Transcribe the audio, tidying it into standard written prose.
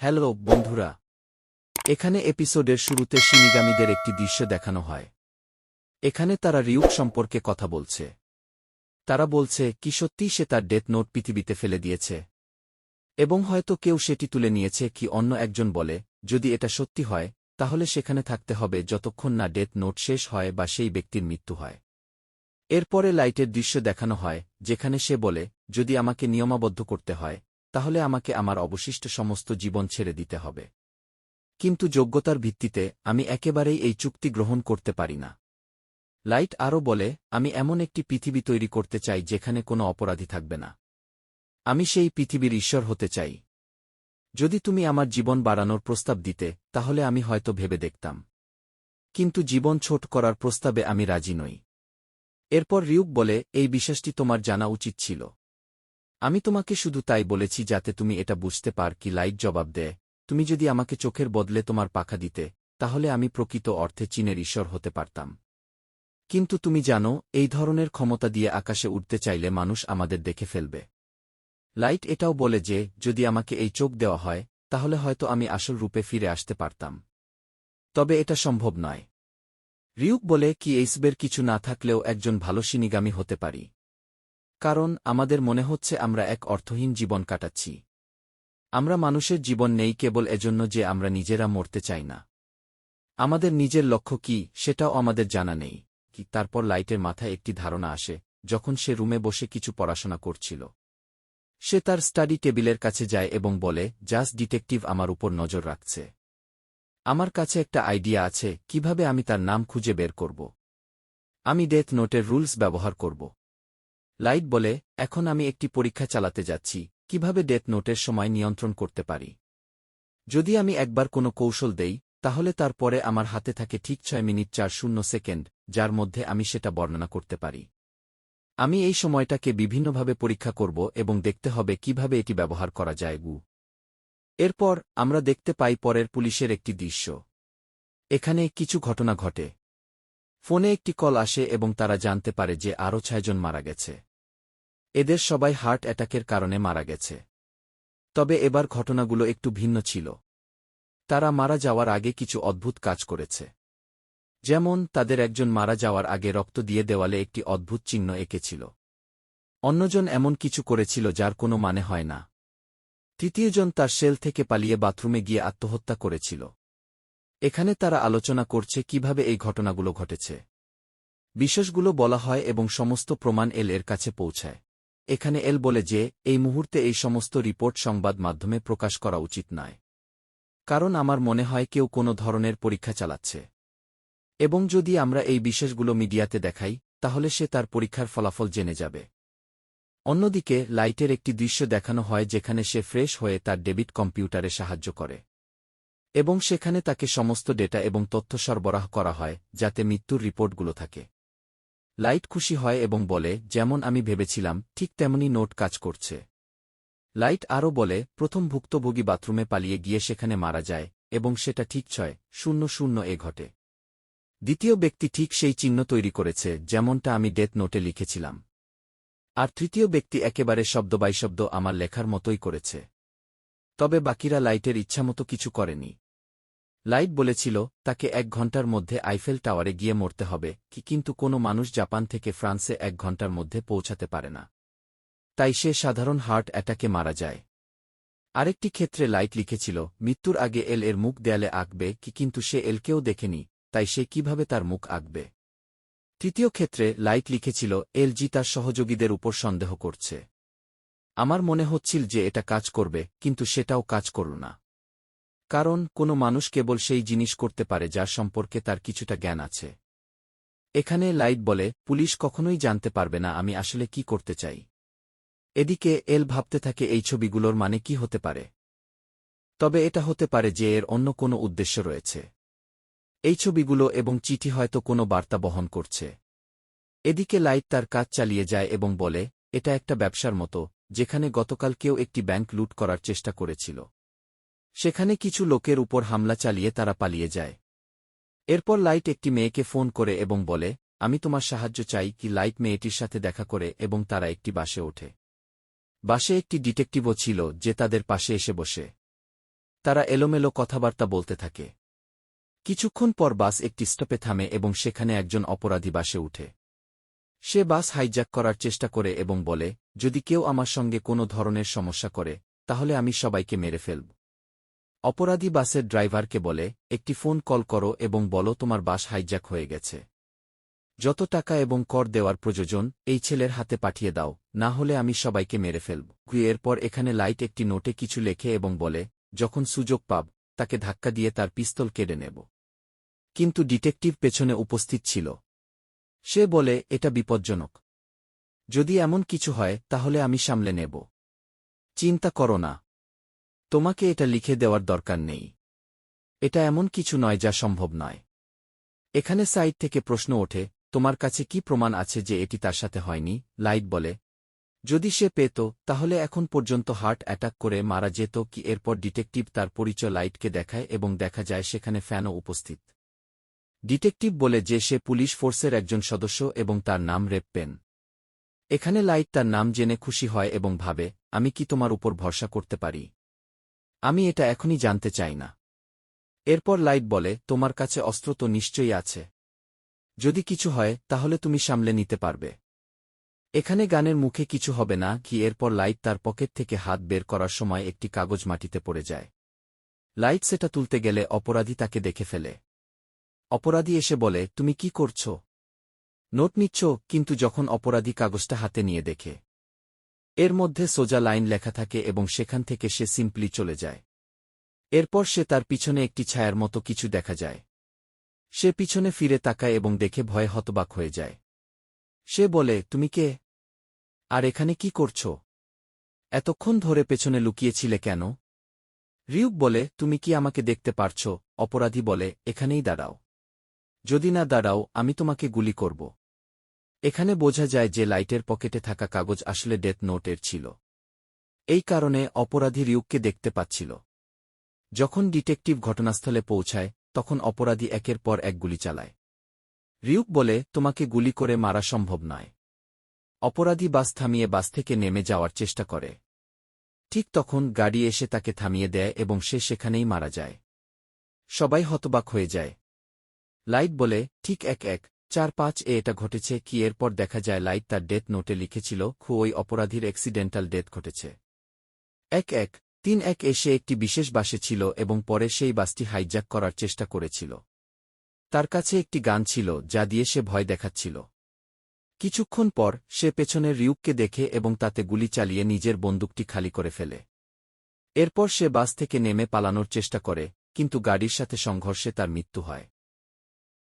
Hello বন্ধুরা, এখানে এপিসোডের শুরুতে শিনিগামীদের একটি দৃশ্য দেখানো হয়। এখানে তারা রিউক সম্পর্কে কথা বলছে। তারা বলছে কি সত্যিই সে তার ডেথ নোট পৃথিবীতে ফেলে দিয়েছে, এবং হয়তো কেউ সেটি তুলে নিয়েছে। কি অন্য একজন বলে, যদি এটা সত্যি হয় তাহলে সেখানে থাকতে হবে যতক্ষণ না ডেথ নোট শেষ হয় বা সেই ব্যক্তির মৃত্যু হয়। এরপরে লাইটের দৃশ্য দেখানো হয়, যেখানে সে বলে, যদি আমাকে নিয়মাবদ্ধ করতে হয় তাহলে আমাকে আমার অবশিষ্ট সমস্ত জীবন ছেড়ে দিতে হবে, কিন্তু যোগ্যতার ভিত্তিতে আমি একেবারেই এই চুক্তি গ্রহণ করতে পারি না। লাইট আরও বলে, আমি এমন একটি পৃথিবী তৈরি করতে চাই যেখানে কোনো অপরাধী থাকবে না। আমি সেই পৃথিবীর ঈশ্বর হতে চাই। যদি তুমি আমার জীবন বাড়ানোর প্রস্তাব দিতে তাহলে আমি হয়তো ভেবে দেখতাম, কিন্তু জীবন ছোট করার প্রস্তাবে আমি রাজি নই। এরপর রিউক বলে, এই বিশ্বাসটি তোমার জানা উচিত ছিল। আমি তোমাকে শুধু তাই বলেছি যাতে তুমি এটা বুঝতে পার। কি লাইট জবাব দেয়, তুমি যদি আমাকে চোখের বদলে তোমার পাখা দিতে তাহলে আমি প্রকৃত অর্থে চীনের ঈশ্বর হতে পারতাম। কিন্তু তুমি জানো, এই ধরনের ক্ষমতা দিয়ে আকাশে উঠতে চাইলে মানুষ আমাদের দেখে ফেলবে। লাইট এটাও বলে যে যদি আমাকে এই চোখ দেওয়া হয় তাহলে হয়তো আমি আসল রূপে ফিরে আসতে পারতাম, তবে এটা সম্ভব নয়। রিউক বলে, কি এইসবের কিছু না থাকলেও একজন ভালো শিনিগামী হতে পারি, কারণ আমাদের মনে হচ্ছে আমরা এক অর্থহীন জীবন কাটাচ্ছি। আমরা মানুষের জীবন নেই কেবল এজন্য যে আমরা নিজেরা মরতে চাই না। আমাদের নিজের লক্ষ্য কি সেটাও আমাদের জানা নেই। কি তারপর লাইটের মাথায় একটি ধারণা আসে, যখন সে রুমে বসে কিছু পড়াশোনা করছিল। সে তার স্টাডি টেবিলের কাছে যায় এবং বলে, জাস্ট ডিটেকটিভ আমার উপর নজর রাখছে। আমার কাছে একটা আইডিয়া আছে কিভাবে আমি তার নাম খুঁজে বের করব। আমি ডেথ নোটের রুলস ব্যবহার করব। লাইট বলে, এখন আমি একটি পরীক্ষা চালাতে যাচ্ছি, কিভাবে ডেথ নোটের সময় নিয়ন্ত্রণ করতে পারি। যদি আমি একবার কোনো কৌশল দেই তাহলে তারপরে আমার হাতে থাকে ঠিক 6 মিনিট 40 সেকেন্ড, যার মধ্যে আমি সেটা বর্ণনা করতে পারি। আমি এই সময়টাকে বিভিন্নভাবে পরীক্ষা করব এবং দেখতে হবে কিভাবে এটি ব্যবহার করা যায়। এরপর আমরা দেখতে পাই পরের পুলিশের একটি দৃশ্য। এখানে কিছু ঘটনা ঘটে। ফোনে একটি কল আসে এবং তারা জানতে পারে যে আরও 6 জন মারা গেছে। এদের সবাই হার্ট অ্যাটাকের কারণে মারা গেছে। তবে এবার ঘটনাগুলো একটু ভিন্ন ছিল। তারা মারা যাওয়ার আগে কিছু অদ্ভুত কাজ করেছে। যেমন তাদের একজন মারা যাওয়ার আগে রক্ত দিয়ে দেওয়ালে একটি অদ্ভুত চিহ্ন এঁকেছিল। অন্যজন এমন কিছু করেছিল যার কোনো মানে হয় না। তৃতীয়জন তার সেল থেকে পালিয়ে বাথরুমে গিয়ে আত্মহত্যা করেছিল। এখানে তারা আলোচনা করছে কিভাবে এই ঘটনাগুলো ঘটেছে। বিশেষগুলো বলা হয় এবং সমস্ত প্রমাণ এর কাছে পৌঁছায়। এখানে এল বলে যে এই মুহূর্তে এই সমস্ত রিপোর্ট সংবাদ মাধ্যমে প্রকাশ করা উচিত নয়, কারণ আমার মনে হয় কেউ কোনো ধরনের পরীক্ষা চালাচ্ছে, এবং যদি আমরা এই বিশেষগুলো মিডিয়াতে দেখাই তাহলে সে তার পরীক্ষার ফলাফল জেনে যাবে। অন্যদিকে লাইটের একটি দৃশ্য দেখানো হয় যেখানে সে ফ্রেশ হয়ে তার ডেবিট কম্পিউটারে সাহায্য করে, এবং সেখানে তাকে সমস্ত ডেটা এবং তথ্য সরবরাহ করা হয় যাতে মৃত্যুর রিপোর্টগুলো থাকে। লাইট খুশি হয় এবং বলে, যেমন আমি ভেবেছিলাম ঠিক তেমনি নোট কাজ করছে। লাইট আরও বলে, প্রথম ভুক্তভোগী বাথরুমে পালিয়ে গিয়ে সেখানে মারা যায় এবং সেটা ঠিক 6:00 ঘটে। দ্বিতীয় ব্যক্তি ঠিক সেই চিহ্ন তৈরি করেছে যেমনটা আমি ডেথ নোটে লিখেছিলাম। আর তৃতীয় ব্যক্তি একেবারে শব্দ বাই শব্দ আমার লেখার মতোই করেছে। তবে বাকিরা লাইটের ইচ্ছামতো কিছু করেনি। লাইট বলেছিল তাকে 1 ঘণ্টার মধ্যে আইফেল টাওয়ারে গিয়ে মরতে হবে, কিন্তু কোনো মানুষ জাপান থেকে ফ্রান্সে 1 ঘণ্টার মধ্যে পৌঁছাতে পারে না। তাই সে সাধারণ হার্ট অ্যাটাকে মারা যায়। আরেকটি ক্ষেত্রে লাইট লিখেছিল মৃত্যুর আগে এর মুখ দেয়ালে আঁকবে, কিন্তু সে এলকেও দেখেনি, তাই সে কিভাবে তার মুখ আঁকবে। তৃতীয় ক্ষেত্রে লাইট লিখেছিল এলজি তার সহযোগীদের উপর সন্দেহ করছে। আমার মনে হচ্ছিল যে এটা কাজ করবে, কিন্তু সেটাও কাজ করল না। কারণ কোনো মানুষ কেবল সেই জিনিস করতে পারে যার সম্পর্কে তার কিছুটা জ্ঞান আছে। এখানে লাইট বলে, পুলিশ কখনোই জানতে পারবে না আমি আসলে কি করতে চাই। এদিকে এল ভাবতে থাকে এই ছবিগুলোর মানে কি হতে পারে। তবে এটা হতে পারে যে এর অন্য কোনো উদ্দেশ্য রয়েছে। এই ছবিগুলো এবং চিঠি হয়তো কোনো বার্তা বহন করছে। এদিকে লাইট তার কাজ চালিয়ে যায় এবং বলে, এটা একটা ব্যবসার মতো, যেখানে গতকাল কেউ একটি ব্যাংক লুট করার চেষ্টা করেছিল। সেখানে কিছু লোকের উপর হামলা চালিয়ে তারা পালিয়ে যায়। এরপর লাইট একটি মেয়েকে ফোন করে এবং বলে, আমি তোমার সাহায্য চাই। কি লাইট মেয়েটির সাথে দেখা করে এবং তারা একটি বাসে ওঠে। বাসে একটি ডিটেকটিভও ছিল যে তাদের পাশে এসে বসে। তারা এলোমেলো কথাবার্তা বলতে থাকে। কিছুক্ষণ পর বাস একটি স্টপে থামে এবং সেখানে একজন অপরাধী বাসে উঠে। সে বাস হাইজ্যাক করার চেষ্টা করে এবং বলে, যদি কেউ আমার সঙ্গে কোনো ধরনের সমস্যা করে তাহলে আমি সবাইকে মেরে ফেলব। অপরাধী বাসের ড্রাইভারকে বলে, একটি ফোন কল করো এবং বলো তোমার বাস হাইজ্যাক হয়ে গেছে। যত টাকা এবং কর দেওয়ার প্রয়োজন এই ছেলের হাতে পাঠিয়ে দাও, না হলে আমি সবাইকে মেরে ফেলব। এরপর এখানে লাইট একটি নোটে কিছু লেখে এবং বলে, যখন সুযোগ পাব তাকে ধাক্কা দিয়ে তার পিস্তল কেড়ে নেব। কিন্তু ডিটেকটিভ পেছনে উপস্থিত ছিল। সে বলে, এটা বিপজ্জনক। যদি এমন কিছু হয় তাহলে আমি সামলে নেব। চিন্তা করো না। তোমাকে এটা লিখে দেওয়ার দরকার নেই। এটা এমন কিছু নয় যা সম্ভব নয়। এখানে সাইড থেকে প্রশ্ন ওঠে, তোমার কাছে কি প্রমাণ আছে যে এটি তার সাথে হয়নি? লাইট বলে, যদি সে পেত তাহলে এখন পর্যন্ত হার্ট অ্যাটাক করে মারা যেত কি। এরপর ডিটেকটিভ তার পরিচয় লাইটকে দেখায় এবং দেখা যায় সেখানে ফ্যানও উপস্থিত। ডিটেকটিভ বলে যে সে পুলিশ ফোর্সের একজন সদস্য এবং তার নাম রেপ পেন। এখানে লাইট তার নাম জেনে খুশি হয় এবং ভাবে, আমি কি তোমার উপর ভরসা করতে পারি? আমি এটা এখনই জানতে চাই না। এরপর লাইট বলে, তোমার কাছে অস্ত্র তো নিশ্চয়ই আছে। যদি কিছু হয় তাহলে তুমি সামলে নিতে পারবে। এখানে গানের মুখে কিছু হবে না কি। এরপর লাইট তার পকেট থেকে হাত বের করার সময় একটি কাগজ মাটিতে পড়ে যায়। লাইট সেটা তুলতে গেলে অপরাধী তাকে দেখে ফেলে। অপরাধী এসে বলে, তুমি কি করছ? নোট নিচ্ছ? কিন্তু যখন অপরাধী কাগজটা হাতে নিয়ে দেখে এর মধ্যে সোজা লাইন লেখা থাকে এবং সেখান থেকে সে সিম্পলি চলে যায়। এরপর সে তার পিছনে একটি ছায়ার মতো কিছু দেখা যায়। সে পিছনে ফিরে তাকায় এবং দেখে ভয়ে হতবাক হয়ে যায়। সে বলে, তুমি কে? আর এখানে কি করছ? এতক্ষণ ধরে পেছনে লুকিয়েছিলে কেন? রিউক বলে, তুমি কি আমাকে দেখতে পারছ? অপরাধী বলে, এখানেই দাঁড়াও। যদি না দাঁড়াও আমি তোমাকে গুলি করব। এখানে বোঝা যায় যে লাইটের পকেটে থাকা কাগজ আসলে ডেথ নোটের ছিল। এই কারণে অপরাধী রিউককে দেখতে পাচ্ছিল। যখন ডিটেকটিভ ঘটনাস্থলে পৌঁছায় তখন অপরাধী একের পর এক গুলি চালায়। রিউক বলে, তোমাকে গুলি করে মারা সম্ভব নয়। অপরাধী বাস থামিয়ে বাস থেকে নেমে যাওয়ার চেষ্টা করে। ঠিক তখন গাড়ি এসে তাকে থামিয়ে দেয় এবং সে সেখানেই মারা যায়। সবাই হতবাক হয়ে যায়। লাইট বলে, ঠিক 1145 এটা ঘটেছে কি? এরপর দেখা যায় লাইট তার ডেথ নোটে লিখেছিল, ওই অপরাধীর অ্যাক্সিডেন্টাল ডেথ ঘটেছে। 1131 এসে একটি বিশেষ বাসে ছিল এবং পরে সেই বাসটি হাইজ্যাক করার চেষ্টা করেছিল। তার কাছে একটি গান ছিল যা দিয়ে সে ভয় দেখাচ্ছিল। কিছুক্ষণ পর সে পেছনের রিউককে দেখে এবং তাতে গুলি চালিয়ে নিজের বন্দুকটি খালি করে ফেলে। এরপর সে বাস থেকে নেমে পালানোর চেষ্টা করে, কিন্তু গাড়ির সাথে সংঘর্ষে তার মৃত্যু হয়।